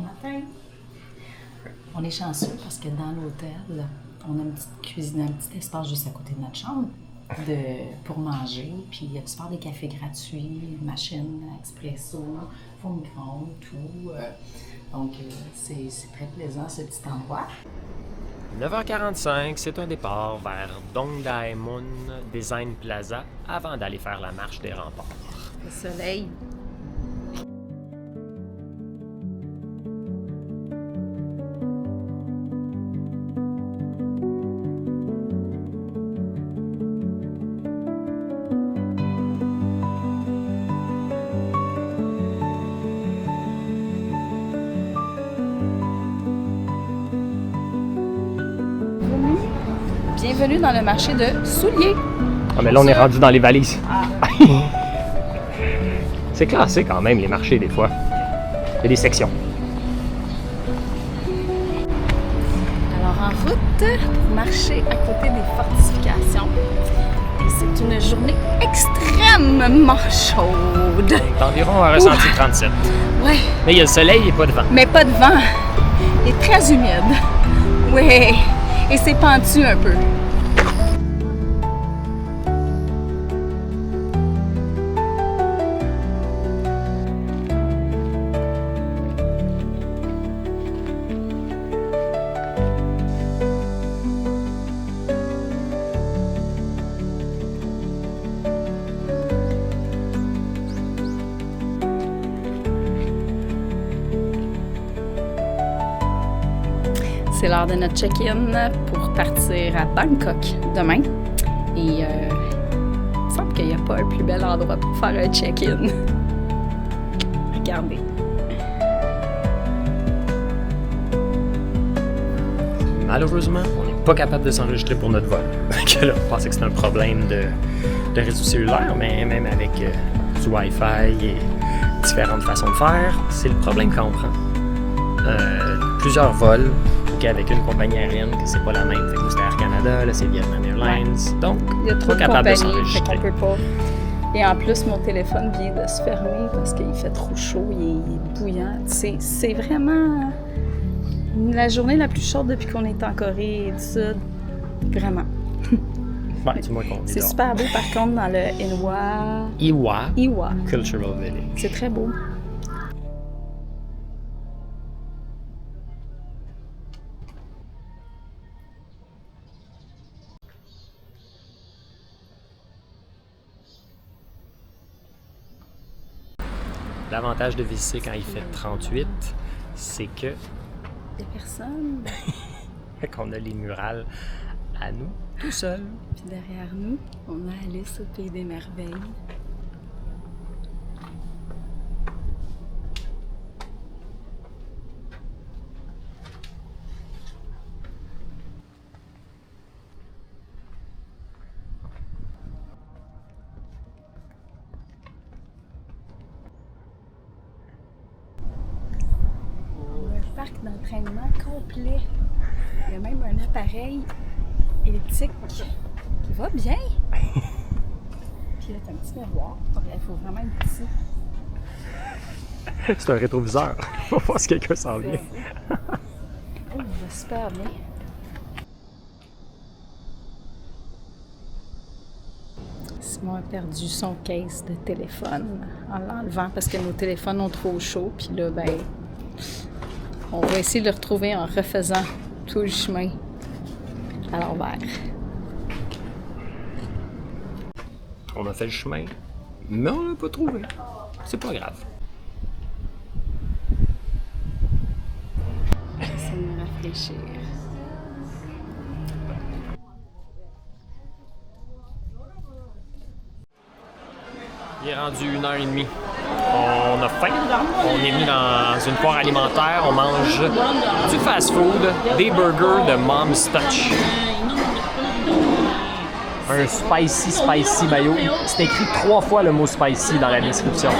matin. On est chanceux parce que dans l'hôtel, on a une petite cuisine, un petit espace juste à côté de notre chambre pour manger. Puis tu peux faire des cafés gratuits, machine expresso, four micro-ondes, tout. Donc c'est très plaisant ce petit endroit. 9h45, c'est un départ vers Dongdaemun Design Plaza avant d'aller faire la marche des remparts. Le soleil. Bienvenue dans le marché de souliers. Ah, mais là, on est rendu dans les valises. Ah. C'est classé quand même, les marchés, des fois. Il y a des sections. Alors, en route pour marcher à côté des fortifications. Et c'est une journée extrêmement chaude. Environ un ressenti de 37. Ouais. Mais il y a le soleil et pas de vent. Mais pas de vent. Il est très humide. Ouais. Et c'est pentu un peu. C'est l'heure de notre check-in pour partir à Bangkok demain. Et il me semble qu'il n'y a pas un plus bel endroit pour faire un check-in. Regardez. Malheureusement, on n'est pas capable de s'enregistrer pour notre vol. Là, on pensait que c'était un problème de réseau cellulaire, mais même avec du Wi-Fi et différentes façons de faire, c'est le problème qu'on prend. Plusieurs vols. Avec une compagnie aérienne que c'est pas la même. Fait que nous, c'était Air Canada, là, c'est Vietnam Airlines. Ouais. Donc, il y a trop de capable de compagnies, s'enregistrer. Fait qu'on peut pas. Et en plus, mon téléphone vient de se fermer parce qu'il fait trop chaud, il est bouillant. C'est vraiment la journée la plus chaude depuis qu'on est en Corée du Sud. Vraiment. Ouais, du moins qu'on est C'est dehors. super beau, par contre, dans le Iwa Cultural Village. C'est très beau. L'avantage de visiter quand il fait 38, c'est que... Des personnes. qu'on a les murales à nous, tout seul. Puis derrière nous, on a Alice au Pays des Merveilles. Parc d'entraînement complet. Il y a même un appareil elliptique qui va bien. Puis là, t'as un petit miroir. Il faut vraiment être petit. C'est un rétroviseur. On va voir si quelqu'un s'en vient. Oh, il va super bien. Simon a perdu son case de téléphone en l'enlevant parce que nos téléphones ont trop chaud. Puis là, ben... on va essayer de le retrouver en refaisant tout le chemin à l'envers. On a fait le chemin, mais on l'a pas trouvé. C'est pas grave. J'essaie de me rafraîchir. Il est rendu 1h30. On a faim. On est venu dans une foire alimentaire. On mange du fast-food, des burgers de Mom's Touch. Un spicy mayo. C'est écrit 3 fois le mot spicy dans la description.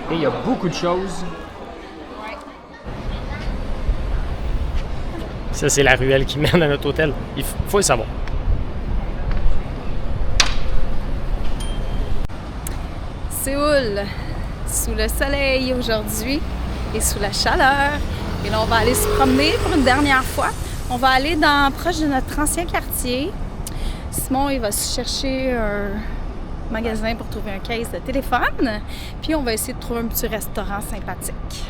Et il y a beaucoup de choses. Ça, c'est la ruelle qui mène à notre hôtel. Il faut le savoir. Séoul, sous le soleil aujourd'hui. et sous la chaleur. Et là, on va aller se promener pour une dernière fois. On va aller proche de notre ancien quartier. Simon, il va se chercher un magasin pour trouver un case de téléphone. Puis on va essayer de trouver un petit restaurant sympathique.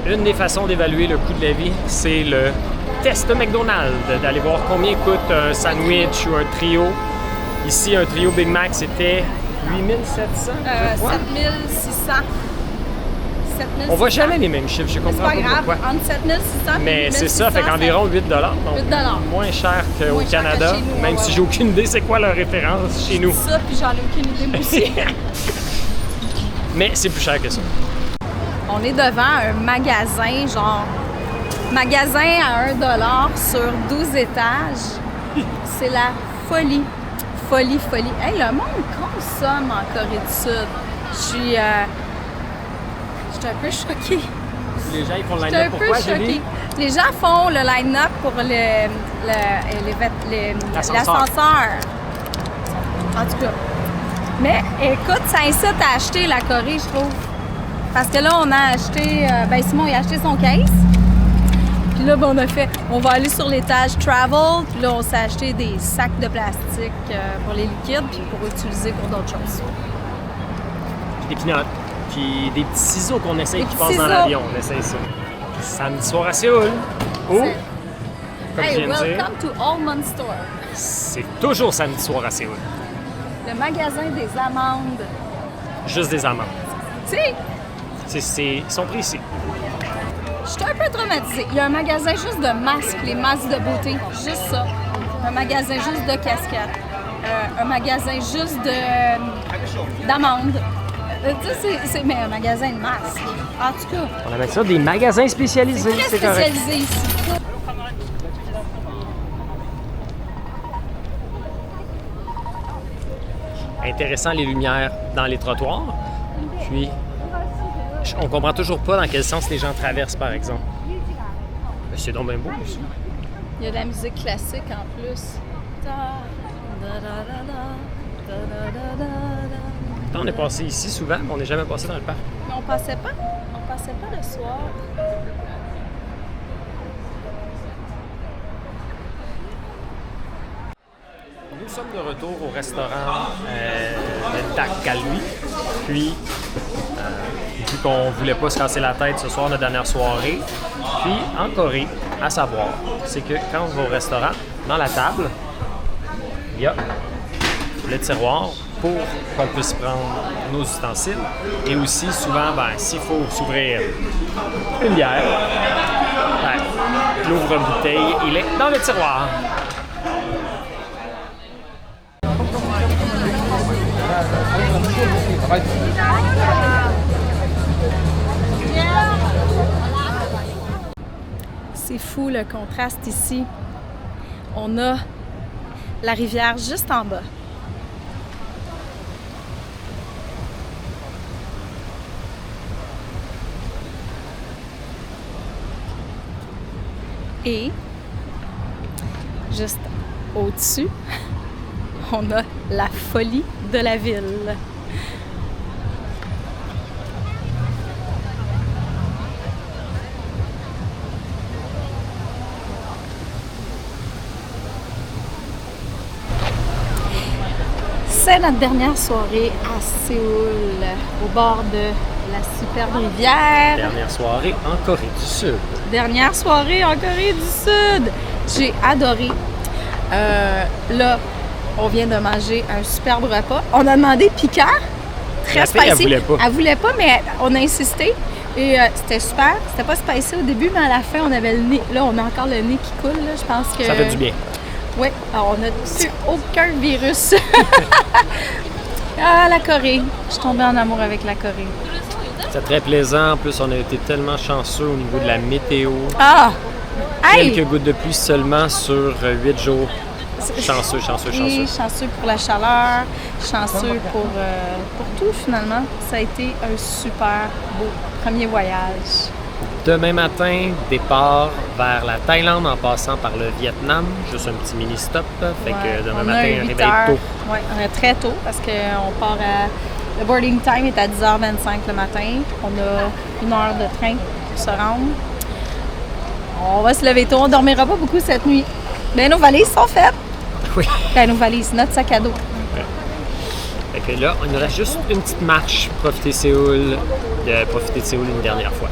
Une des façons d'évaluer le coût de la vie, c'est le test McDonald's, d'aller voir combien coûte un sandwich ou un trio. Ici, un trio Big Mac, c'était 8700, je crois. 7600. On voit jamais les mêmes chiffres, je comprends pas pourquoi. Entre 7600 Mais c'est ça, fait qu'environ 8 $, donc 8 moins cher qu'au Moins cher Canada, que chez nous, même ouais, si ouais. j'ai aucune idée c'est quoi leur référence chez nous. Ça, puis j'en ai aucune idée moi aussi. Mais c'est plus cher que ça. On est devant un magasin, genre magasin à 1 $ sur 12 étages. C'est la folie. Folie, folie. Hey, le monde consomme en Corée du Sud. Je suis un peu choquée. Les gens ils font le Je suis line-up un peu pourquoi, choquée. Julie? Les gens font le line-up pour l'ascenseur. En tout cas. Mais écoute, ça incite à acheter la Corée, je trouve. Parce que là, on a acheté... Simon, il a acheté son case. Puis là, on va aller sur l'étage Travel. Puis là, on s'est acheté des sacs de plastique pour les liquides, puis pour utiliser pour d'autres choses. Des pinottes, puis des petits ciseaux qu'on essaye Des qui petits passent dans ciseaux. l'avion. On essaye ça. Samedi soir à Séoul. Oh! Comme je Hey, viens de dire, welcome to Almond Store. c'est toujours samedi soir à Séoul. Le magasin des amandes. Juste des amandes. Tu sais, Ils sont pris ici. je suis un peu traumatisée. Il y a un magasin juste de masques, les masques de beauté. Juste ça. Un magasin juste de casquettes. Un magasin juste d'amandes. Tu sais, mais un magasin de masques. En tout cas, On appelle ça des magasins spécialisés. très C'est correct. spécialisé ici. Intéressant les lumières dans les trottoirs. Puis, on comprend toujours pas dans quel sens les gens traversent, par exemple. Mais c'est donc bien beau aussi. Il y a de la musique classique en plus. Pourtant, on est passé ici souvent, mais on n'est jamais passé dans le parc. Mais on passait pas le soir. Nous sommes de retour au restaurant de Dak Galui. Puis, vu qu'on voulait pas se casser la tête ce soir, notre dernière soirée, puis en Corée, à savoir, c'est que quand on va au restaurant, dans la table, il y a le tiroir pour qu'on puisse prendre nos ustensiles. Et aussi, souvent, s'il faut s'ouvrir une bière, l'ouvre-bouteille, il est dans le tiroir. C'est fou le contraste ici. On a la rivière juste en bas. Et juste au-dessus, on a la folie de la ville. C'est notre dernière soirée à Séoul, au bord de la superbe rivière. Dernière soirée en Corée du Sud. Dernière soirée en Corée du Sud. J'ai adoré. Là, on vient de manger un superbe repas. On a demandé piquant, très La fille, spicy. elle voulait pas. Elle voulait pas, mais on a insisté. Et c'était super. C'était pas spicy au début, mais à la fin, on avait le nez. Là, on a encore le nez qui coule. Là. Je pense que... Ça fait du bien. Oui, alors on n'a plus aucun virus. Ah, la Corée. Je suis tombée en amour avec la Corée. C'est très plaisant. En plus, on a été tellement chanceux au niveau de la météo. Ah! Hey! Quelques gouttes de pluie seulement sur 8 jours. Chanceux, chanceux, Oui, chanceux. chanceux pour la chaleur, chanceux pour tout finalement. Ça a été un super beau premier voyage. Demain matin, départ vers la Thaïlande en passant par le Vietnam. Juste un petit mini-stop. Fait que demain On a matin, un un 8 réveil heures. tôt. Oui, on est très tôt parce qu'on part à Le boarding time est à 10h25 le matin. On a 1 heure de train pour se rendre. On va se lever tôt. On ne dormira pas beaucoup cette nuit. Mais nos valises sont faites. Oui. Ben, nos valises, notre sac à dos. Fait que là, il nous reste juste une petite marche. Profiter de Séoul une dernière fois.